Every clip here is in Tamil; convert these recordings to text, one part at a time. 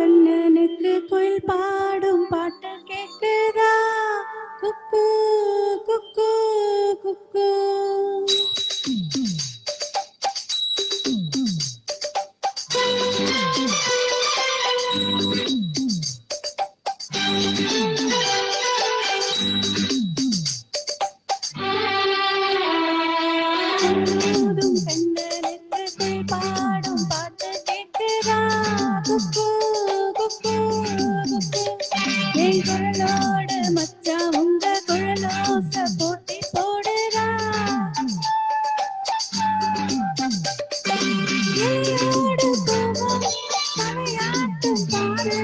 கண்ணனுக்கு குயில் பாடும் பாட்டு கேக்குதா? குக்கு குக்கு குக்கு. கண்ணனுக்கு குயில் பாடும் பாட்டு கேக்குதா? குக்கு குக்கு குக்கு. என் குழலோடு மச்சா உங்க குழலோச போட்டி போடுறா. இலையோடு பூவும் தலையாட்டும் பாரு,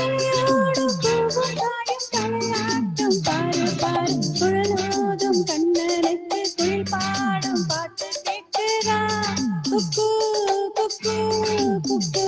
இலையோடு பூவும் தாயும் தலையாட்டும் பாரு பாரு. குழலோதும் கண்ணனுக்கு குயில் பாடும் பாட்டு கேட்கிறா. குக்கு குக்கு குக்கு.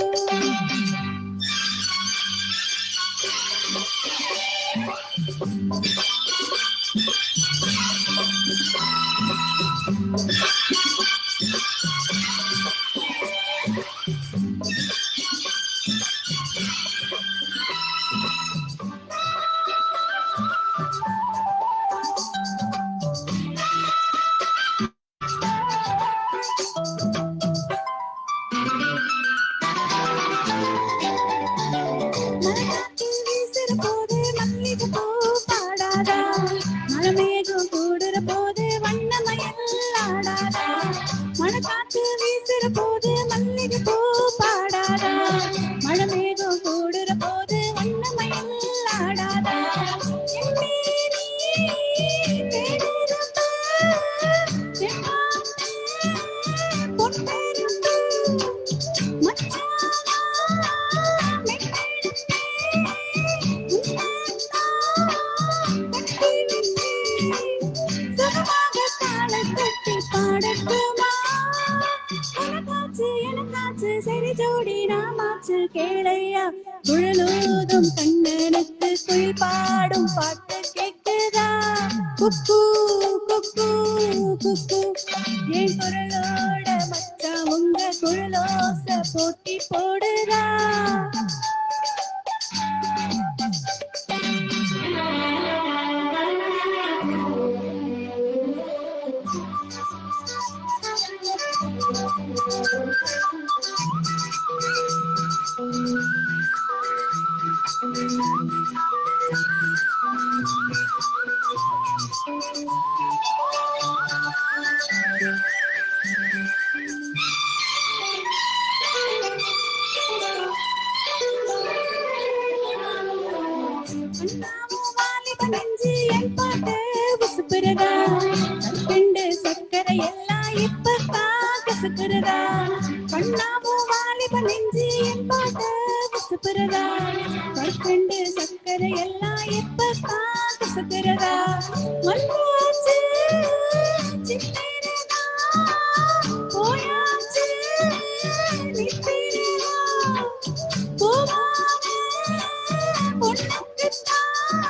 மரக்காற்றில் வீசுற போது மல்லிகை பூ பாடாதா? மழமேகம் கூடுற போது வண்ணமயில் ஆடாதா? மரக்காற்று வீசுற போது மல்லிகை பூ பாடாதா? மழமேகம் கூடுற போது வண்ணமயில் ஆடாதா? சரி ஜோடி நாமாச்சு கேளையா. குழலோதும் கண்ணனுக்கு குயில் பாடும் பாட்டு கேக்குதா? குக்கு குக்கு குக்கு. என் குரலோட மச்சா உங்க குழலோச போட்டி போடுறா. நெஞ்சு என் பாட்டு உசுப்புறதா? கண்டு சக்கரை எல்லாம் இப்பதான் கசுக்குறதா? கண்ணாமோ வாலிப நெஞ்சு என் பாட்டு உசுப்புறதா? கண்டு சக்கரை எல்லாம் இப்பதான் கசுக்குறதா? மண்ணாச்சு சித்திரதா போயாச்சு நித்திரதா போவானே பொண்ணுக்குத்தான்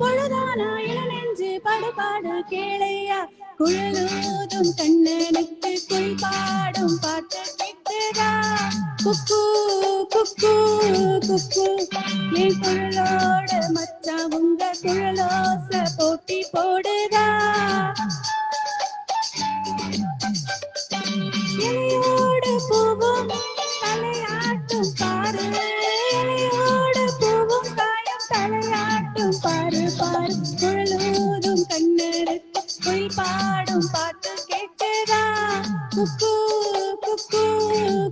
பொழுதானா இளநெஞ்சு படுபாடு கேளையா. குழலோதும் கண்ணனுக்கு குயில் பாடும் பாட்டு கேட்கிறா. குக்கு குக்கு குக்கு. என் குழலோட மச்சா உங்க குழலோச போட்டி போடுறா. இலையோடு பூவும் தலையாட்டும் பாரு, இலையோடு பூவும் காயும் தலையாட்டும் பாரு பாரு. குழலோதும் கண்ணனுக்கு குயில் பாடும் பாட்டு கேட்கிறா. குக்கு குக்கு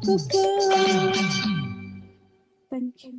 குக்கு. Thank you.